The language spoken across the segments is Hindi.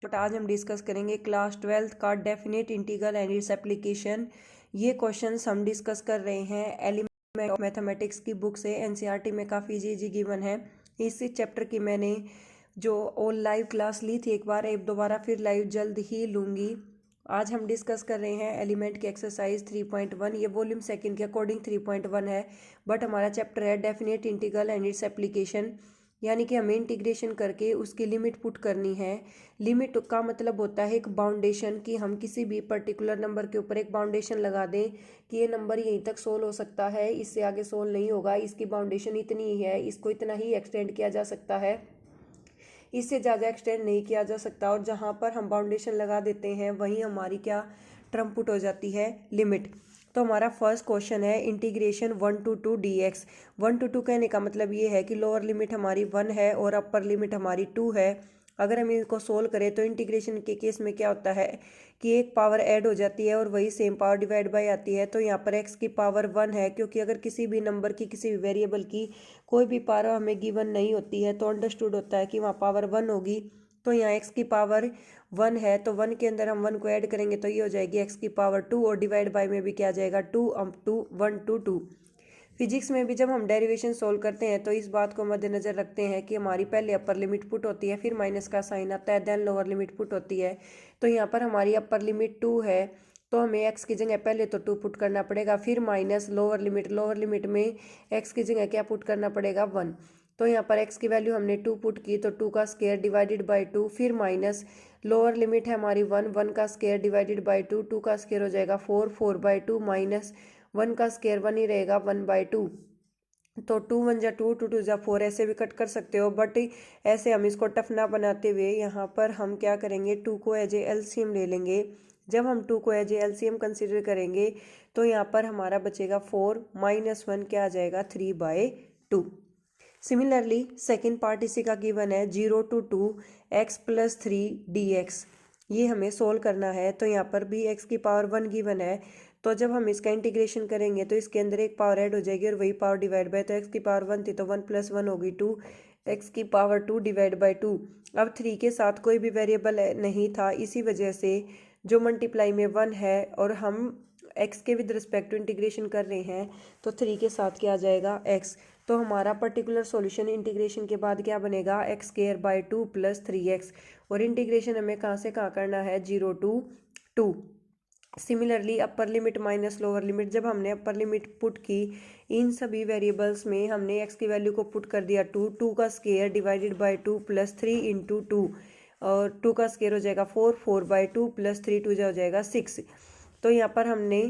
बट आज हम डिस्कस करेंगे क्लास 12th का definite integral and its application. ये क्वेश्चंस हम डिस्कस कर रहे हैं एलिमेंट ऑफ मैथमेटिक्स की बुक से। एनसीईआरटी में काफ़ी इजी गिवन है। इस चैप्टर की मैंने जो ऑल लाइव क्लास ली थी एक बार, एक दोबारा फिर लाइव जल्द ही लूँगी। आज हम डिस्कस कर रहे हैं एलिमेंट की एक्सरसाइज 3.1। ये वॉल्यूम सेकंड के अकॉर्डिंग 3.1 है, बट हमारा चैप्टर है definite integral and its application, यानी कि हमें इंटीग्रेशन करके उसकी लिमिट पुट करनी है। लिमिट का मतलब होता है एक बाउंडेशन, कि हम किसी भी पर्टिकुलर नंबर के ऊपर एक बाउंडेशन लगा दें कि ये नंबर यहीं तक सोल्व हो सकता है, इससे आगे सोल्व नहीं होगा, इसकी बाउंडेशन इतनी ही है, इसको इतना ही एक्सटेंड किया जा सकता है, इससे ज़्यादा एक्सटेंड नहीं किया जा सकता। और जहाँ पर हम बाउंडेशन लगा देते हैं वहीं हमारी क्या टर्म पुट हो जाती है, लिमिट। तो हमारा फर्स्ट क्वेश्चन है इंटीग्रेशन 1 to 2 dx। 1 to 2 कहने का मतलब ये है कि लोअर लिमिट हमारी 1 है और अपर लिमिट हमारी 2 है। अगर हम इसको सोल्व करें तो इंटीग्रेशन के केस में क्या होता है कि एक पावर ऐड हो जाती है और वही सेम पावर डिवाइड बाय आती है। तो यहाँ पर x की पावर 1 है, क्योंकि अगर किसी भी नंबर की, किसी भी वेरिएबल की कोई भी पावर हमें गिवन नहीं होती है तो अंडरस्टूड होता है कि वहाँ पावर 1 होगी। तो यहाँ x की पावर 1 है तो 1 के अंदर हम 1 को ऐड करेंगे तो ये हो जाएगी x की पावर 2, और डिवाइड बाय में भी क्या आ जाएगा 2 1 to 2। फिजिक्स में भी जब हम डेरिवेशन सोल्व करते हैं तो इस बात को मद्देनजर रखते हैं कि हमारी पहले अपर लिमिट पुट होती है, फिर माइनस का साइन आता है, देन लोअर लिमिट पुट होती है। तो यहाँ पर हमारी अपर लिमिट 2 है तो हमें x की जगह पहले तो 2 पुट करना पड़ेगा, फिर माइनस लोअर लिमिट में x की जगह क्या पुट करना पड़ेगा 1। तो यहाँ पर x की वैल्यू हमने 2 पुट की तो 2 का स्क्वायर डिवाइडेड बाई 2, फिर माइनस लोअर लिमिट है हमारी 1 का स्क्वायर डिवाइडेड बाई 2, 2 का स्क्वायर हो जाएगा 4 माइनस 1 का स्क्वायर 1 ही रहेगा 1/2। तो 2 1 जा 2, 2 2 जा 4, ऐसे भी कट कर सकते हो, बट ऐसे हम इसको टफ ना बनाते हुए यहाँ पर हम क्या करेंगे 2 को एज ए एलसीएम ले लेंगे। जब हम 2 को एज ए एलसीएम कंसिडर करेंगे तो यहाँ पर हमारा बचेगा 4 माइनस 1 क्या आ जाएगा 3/2। सिमिलरली सेकेंड पार्ट इसी का गिवन है 0 to 2 x + 3 dx। ये हमें सोल्व करना है। तो यहाँ पर भी x की पावर 1 गिवन है, तो जब हम इसका इंटीग्रेशन करेंगे तो इसके अंदर एक पावर ऐड हो जाएगी और वही पावर डिवाइड बाय, तो x की पावर 1 थी तो 1 + 1 होगी 2, x की पावर 2 डिवाइड बाई 2। अब 3 के साथ कोई भी वेरिएबल नहीं था, इसी वजह से जो मल्टीप्लाई में 1 है और हम x के विद रिस्पेक्ट टू इंटीग्रेशन कर रहे हैं तो 3 के साथ क्या आ जाएगा x। तो हमारा पर्टिकुलर सॉल्यूशन इंटीग्रेशन के बाद क्या बनेगा x² 2 + 3x, और इंटीग्रेशन हमें कहाँ से कहाँ करना है 0 to 2। Similarly upper limit minus lower limit, जब हमने अपर लिमिट पुट की इन सभी वेरिएबल्स में हमने x की वैल्यू को पुट कर दिया 2, 2 का स्क्वायर डिवाइडेड बाय 2 + 3 × 2, और 2 का स्क्वायर हो जाएगा 4 + 3 2 हो जाएगा 6। तो यहाँ पर हमने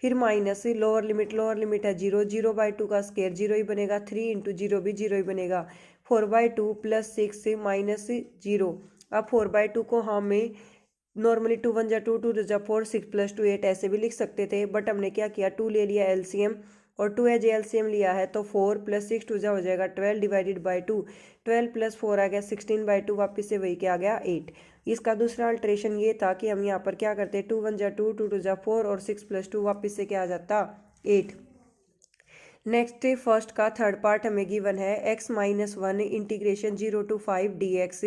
फिर माइनस लोअर लिमिट है 0, 0/2 का स्क्वायर 0 ही बनेगा, 3 × 0 भी 0 ही बनेगा, 4/2 + 6 माइनस 0। अब 4/2 को हमें नॉर्मली 2 1 जा 2, 2 2 जा 4, 6 + 2 8 ऐसे भी लिख सकते थे, बट हमने क्या किया 2 ले लिया एलसीएम, और 2 एज एलसीएम लिया है तो 4 + 6 2 जा हो जाएगा 12 डिवाइडेड बाई 2, 12 + 4 आ गया 16/2, वापस से वही क्या आ गया 8। इसका दूसरा अल्ट्रेशन ये था कि हम यहाँ पर क्या करते 2 1 जा 2, 2 2 जा 4 और 6 + 2 वापस से क्या आ जाता 8। नेक्स्ट फर्स्ट का थर्ड पार्ट हमें गिवन है x - 1 इंटीग्रेशन 0 to 5 dx।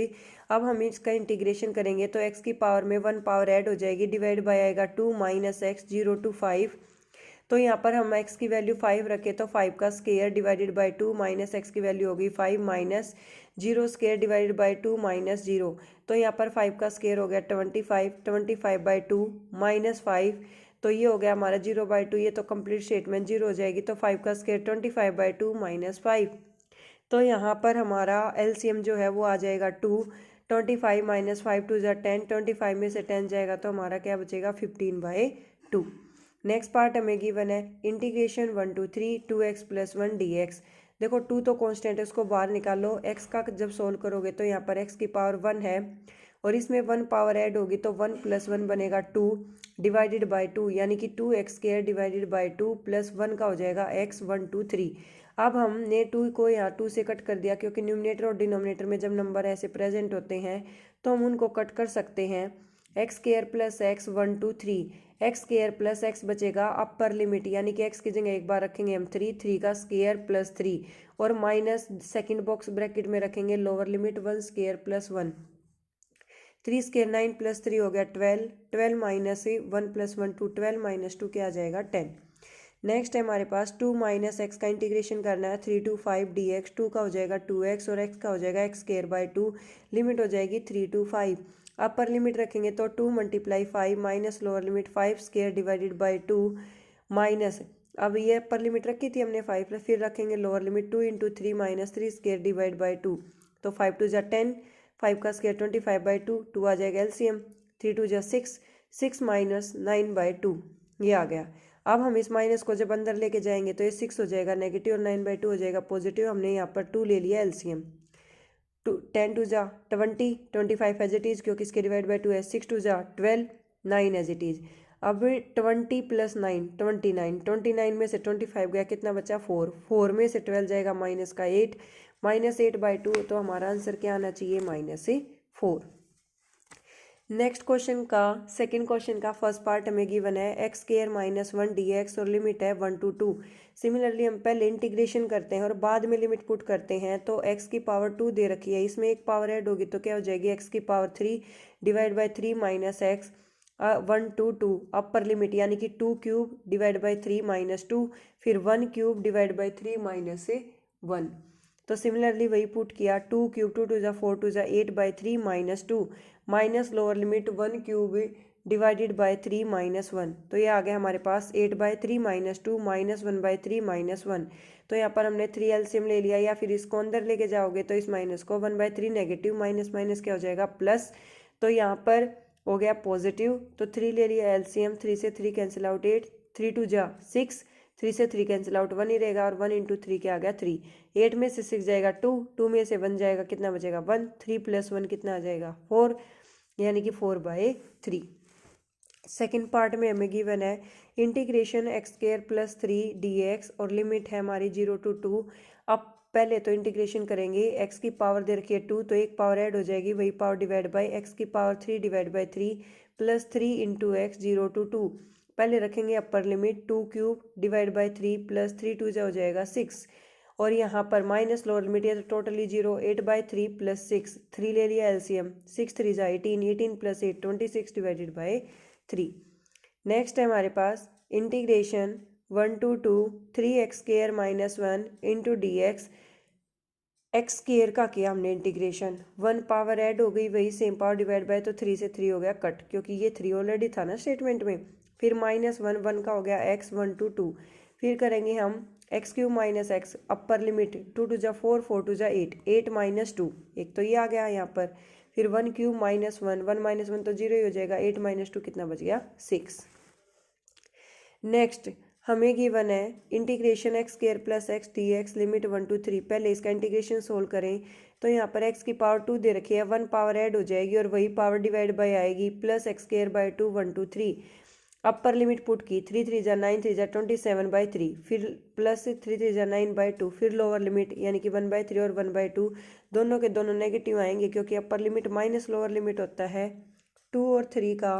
अब हम इसका इंटीग्रेशन करेंगे तो x की पावर में 1 पावर ऐड हो जाएगी, डिवाइड बाय आएगा 2 - x 0 to 5। तो यहाँ पर हम x की वैल्यू 5 रखें तो 5 का square divided by 2 minus x की वैल्यू होगी 5 minus 0 square divided by 2 minus 0। तो यहाँ पर 5 का स्क्वायर हो गया 25, 25/2 माइनस 5, तो ये हो गया हमारा 0/2। ये तो कंप्लीट स्टेटमेंट 0 हो जाएगी, तो 5 का स्क्वायर 25/2 माइनस 5। तो यहाँ पर हमारा एलसीएम जो है वो आ जाएगा 2, 25 - 5 2 जा 10, 25 में से 10 जाएगा तो हमारा क्या बचेगा 15/2। नेक्स्ट पार्ट हमें गिवन है इंटीग्रेशन 1 to 3 2x + 1 dx। देखो 2 तो कांस्टेंट है, उसको बाहर निकालो, x का जब सोल्व करोगे तो यहाँ पर x की पावर 1 है और इसमें 1 पावर ऐड होगी तो 1 + 1 बनेगा 2 डिवाइडेड बाई 2, यानी कि 2x² डिवाइडेड बाई 2 + 1 का हो जाएगा x 1 2 3। अब हमने 2 को यहाँ 2 से कट कर दिया, क्योंकि न्यूमरेटर और डिनोमिनेटर में जब नंबर ऐसे प्रेजेंट होते हैं तो हम उनको कट कर सकते हैं। x² + x 1 2 3, x² + x बचेगा अपर लिमिट, यानी कि x की जगह एक बार रखेंगे हम 3, 3 का स्क्वायर + 3, और माइनस सेकेंड बॉक्स ब्रैकेट में रखेंगे लोअर लिमिट 1² + 1। 3 स्क्वायर 9 प्लस 3 हो गया 12, 12 माइनस 1 प्लस 1 2, 12 माइनस 2 क्या आ जाएगा 10। नेक्स्ट है हमारे पास 2 माइनस एक्स का इंटीग्रेशन करना है 3 to 5 dx, 2 का हो जाएगा 2x और x का हो जाएगा एक्स स्क्वायर बाय 2, लिमिट हो जाएगी 3 to 5। अपर लिमिट रखेंगे तो 2 multiply 5 minus lower limit 5 square divided by 2 minus, अब ये अपर लिमिट रखी थी हमने 5, फिर रखेंगे lower limit 2 into 3 minus 3 square divide by 2, तो 5 2 जा 10, 5 का स्क्वायर 25 बाय 2, 2 आ जाएगा एलसीएम, 3 2 जा 6, 6 माइनस 9 बाय 2 ये आ गया। अब हम इस माइनस को जब अंदर लेके जाएंगे तो ये 6 हो जाएगा नेगेटिव और 9 बाई 2 हो जाएगा पॉजिटिव। हमने यहाँ पर 2 ले लिया एलसीएम, 10 2 जा 20, 25 एज इट इज़ क्योंकि इसके डिवाइड बाई 2 है, 6 2 जा 12, 9 एज इट इज़। अब 20 प्लस 9 29, 29 में से 25 गया कितना बचा 4, 4 में से 12 जाएगा माइनस का 8, माइनस 8 बाई 2, तो हमारा आंसर क्या आना चाहिए -4। नेक्स्ट क्वेश्चन का सेकंड क्वेश्चन का फर्स्ट पार्ट हमें गिवन है एक्स स्क्वायर माइनस 1 dx और लिमिट है 1 to 2। सिमिलरली हम पहले इंटीग्रेशन करते हैं और बाद में लिमिट पुट करते हैं, तो x की पावर 2 दे रखी है, इसमें एक पावर ऐड होगी तो क्या हो जाएगी x की power 3 divide by 3 minus x 1 to 2, upper limit यानी कि 2 क्यूब डिवाइड बाई 3 माइनस 2, फिर 1 क्यूब डिवाइड बाई 3 माइनस 1। तो सिमिलरली वही पुट किया, 2 क्यूब 2 2 जा 4 2 जा 8 by 3 minus 2 minus lower limit 1 cube divided by 3 minus 1, तो ये आ गया हमारे पास 8 by 3 minus 2 minus 1 by 3 minus 1। तो यहाँ पर हमने 3 एलसीएम ले लिया, या फिर इसको अंदर लेके जाओगे तो इस माइनस को 1 बाई 3 नेगेटिव माइनस माइनस क्या हो जाएगा प्लस, तो यहाँ पर हो गया पॉजिटिव, तो 3 ले लिया एलसीएम, 3 से 3 कैंसिल आउट 8, 3 2 जा 6, 3 से 3 कैंसिल आउट 1 ही रहेगा और 1 इंटू 3 क्या आ गया 3, 8 में से 6 जाएगा 2, 2 में से 1 जाएगा कितना बचेगा 1, 3 प्लस 1 कितना आ जाएगा 4, यानी कि 4/3। सेकेंड पार्ट में हमें गिवन है integration x square plus 3 dx और लिमिट है हमारी 0 to 2। अब पहले तो इंटीग्रेशन करेंगे, x की पावर दे रखी है 2, तो एक पावर ऐड हो जाएगी, वही पावर डिवाइड बाई x की power 3 divide by 3 plus 3 into x 0 to 2। पहले रखेंगे upper limit 2 cube divide by 3 plus 3 2 हो जाएगा 6, और यहाँ पर माइनस लोअर लिमिट है तो टोटली 0, 8 बाई 3 प्लस 6, 3 ले लिया एलसीएम, 6 3 जा 18, 18 प्लस 8 26 डिवाइडेड बाई 3। नेक्स्ट है हमारे पास integration 1 to 2 3x square minus 1 into d x, x square का किया हमने इंटीग्रेशन, 1 पावर ऐड हो गई, वही सेम पावर डिवाइड बाय, तो 3 से 3 हो गया कट क्योंकि ये 3 ऑलरेडी था ना स्टेटमेंट में, फिर -1 1 का हो गया x 1 to 2, फिर करेंगे हम x cube minus x upper limit 2 2 जा 4 4 2 जा 8, 8 माइनस 2, एक तो ये आ गया यहाँ पर, फिर 1 क्यूब माइनस 1 1 माइनस 1 तो 0 ही हो जाएगा, 8 माइनस 2 कितना बच गया 6। नेक्स्ट हमें गिवन है integration x square plus x D x limit 1 to 3। पहले इसका इंटीग्रेशन सोल्व करें तो यहाँ पर x की पावर 2 दे रखी है, 1 पावर ऐड हो जाएगी और वही पावर डिवाइड बाई आएगी, plus x square by 2 1 to 3, upper limit put की 3 3 जा 9 3 जा 27 बाई 3, फिर प्लस 3 3 जा 9 बाई 2, फिर लोअर लिमिट यानी कि 1 बाई 3 और 1 बाई 2 दोनों के दोनों नेगेटिव आएंगे क्योंकि upper limit minus lower limit होता है। 2 और 3 का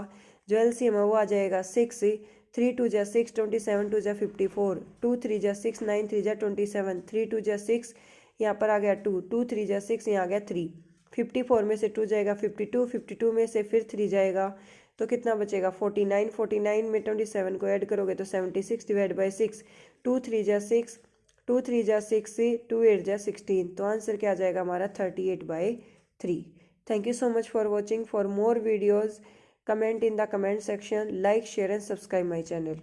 जो एलसीएम है वो आ जाएगा 6, 3 2 जा 6 27 2 जा 54, 2 3 जा 6 9 3 जा 27, 3 2 जा 6 यहाँ पर आ गया 2 2 3 जा 6 यहाँ आ गया 3, 54 में से 2 जाएगा 52, 52 में से फिर 3 जाएगा तो कितना बचेगा 49, 49 में 27 को ऐड करोगे तो 76 डिवाइड बाई 6, 2 3 जा 6 2 3 जा 6 से 2 8 जा 16, तो आंसर क्या आ जाएगा हमारा 38/3। Thank you so much for watching. For more videos comment in the comment section, like share and subscribe my channel.